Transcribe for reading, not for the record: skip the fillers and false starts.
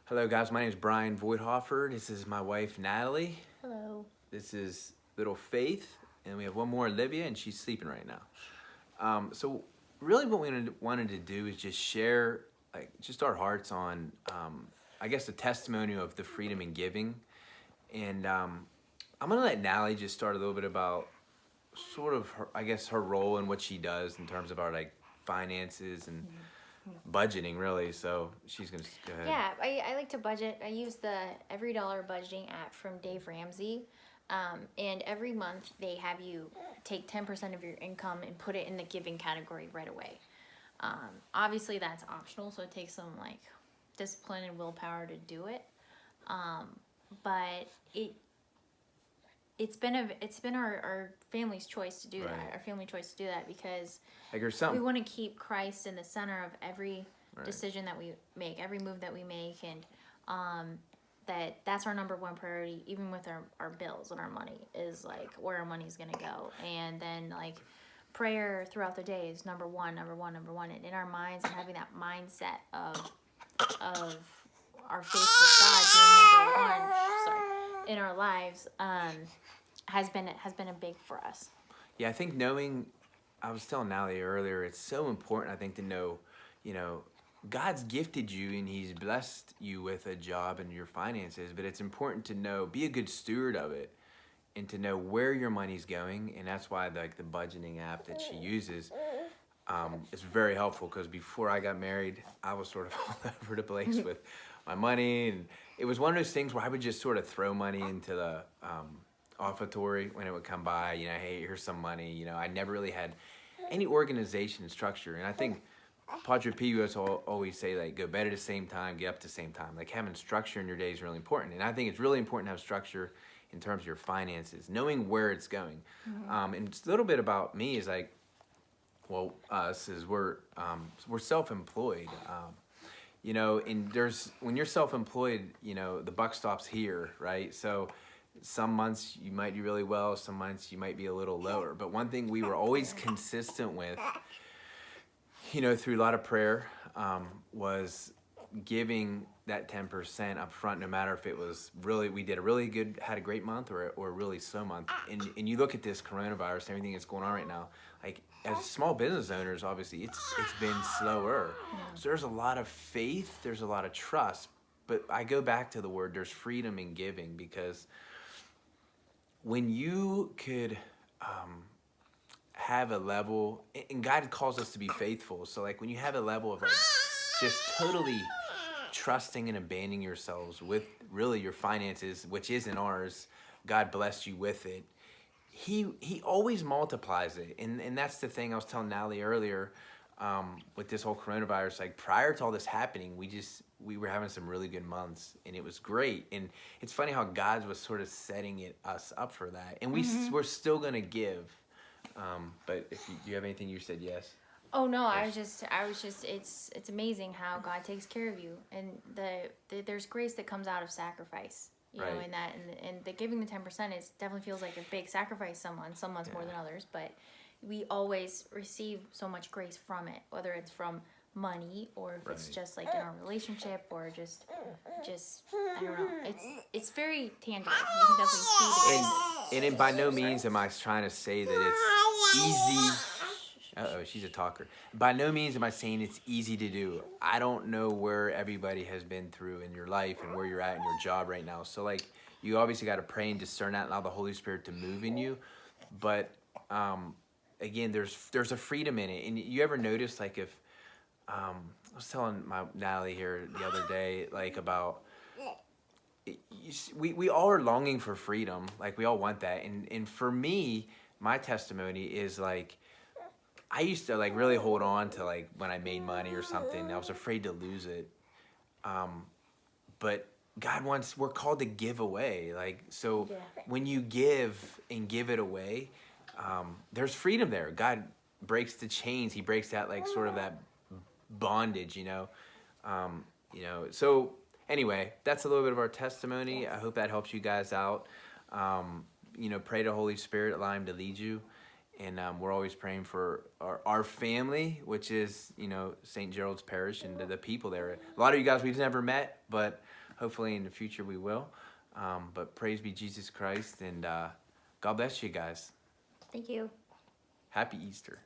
Hello, guys. My name is Bryan Voithofer. This is my wife, Natalie. Hello. This is little Faith, and we have one more, Olivia, and she's sleeping right now. So, really, what we wanted to do is just share, just our hearts on, I guess, the testimony of the freedom in giving. And I'm gonna let Natalie just start a little bit about sort of her, I guess, her role and what she does in terms of our finances and budgeting, really. So she's gonna go ahead. Yeah, I like to budget. I use the Every Dollar budgeting app from Dave Ramsey. And every month they have you take 10% of your income and put it in the giving category right away. Obviously, that's optional, so it takes some discipline and willpower to do it. But it's been our family's choice to do that. Right. Our family choice to do that because There's we something. want to keep Christ in the center of every Right. decision that we make, every move that we make, and that's our number one priority, even with our bills and our money, is where our money's gonna go. And then prayer throughout the day is number one, and in our minds, and having that mindset of our faith with God being number one, in our lives, has been a big for us. Yeah, I think knowing, I was telling Natalie earlier, it's so important, I think, to know, God's gifted you and He's blessed you with a job and your finances, but it's important to know, be a good steward of it and to know where your money's going. And that's why the budgeting app that she uses is very helpful, because before I got married, I was sort of all over the place with my money. And it was one of those things where I would just sort of throw money into the offertory when it would come by, hey, here's some money. I never really had any organization and structure. And I think Padre Pio used to always say, go bed at the same time, get up at the same time. Having structure in your day is really important. And I think it's really important to have structure in terms of your finances, knowing where it's going. Mm-hmm. And just a little bit about me is us is we're self-employed. And when you're self-employed, the buck stops here, right? So some months you might do really well, some months you might be a little lower. But one thing we were always consistent with, through a lot of prayer, was giving that 10% up front, no matter if it was we had a great month or a really slow month. And you look at this coronavirus and everything that's going on right now, as small business owners, obviously it's been slower. Yeah. So there's a lot of faith, there's a lot of trust, but I go back to the word, there's freedom in giving, because when you could have a level, and God calls us to be faithful. So when you have a level of just totally trusting and abandoning yourselves with really your finances, which isn't ours, God blessed you with it. He always multiplies it. And that's the thing I was telling Natalie earlier, with this whole coronavirus, prior to all this happening, we were having some really good months, and it was great. And it's funny how God was sort of setting us up for that. And we're still going to give. But if do you have anything? You said yes. Oh no, I was just it's amazing how God takes care of you, and there's grace that comes out of sacrifice, Right. In that, and the giving the 10% is definitely feels like a big sacrifice some months more than others, but we always receive so much grace from it, whether it's from money or if it's just in our relationship or just I don't know, it's very tangible. You can definitely see the grace. And by no means am I trying to say that it's easy. She's a talker. By no means am I saying it's easy to do. I don't know where everybody has been through in your life and where you're at in your job right now. So you obviously got to pray and discern that and allow the Holy Spirit to move in you. But again, there's a freedom in it. And you ever notice if I was telling my Natalie here the other day about we all are longing for freedom. We all want that. And for me, my testimony is I used to really hold on to when I made money or something. I was afraid to lose it. But we're called to give away. When you give and give it away, there's freedom there. God breaks the chains. He breaks that sort of that bondage, So anyway, that's a little bit of our testimony. Yes. I hope that helps you guys out. Pray to Holy Spirit, allow Him to lead you. And we're always praying for our family, which is, St. Gerald's Parish and the people there. A lot of you guys we've never met, but hopefully in the future we will. But praise be Jesus Christ, and God bless you guys. Thank you. Happy Easter.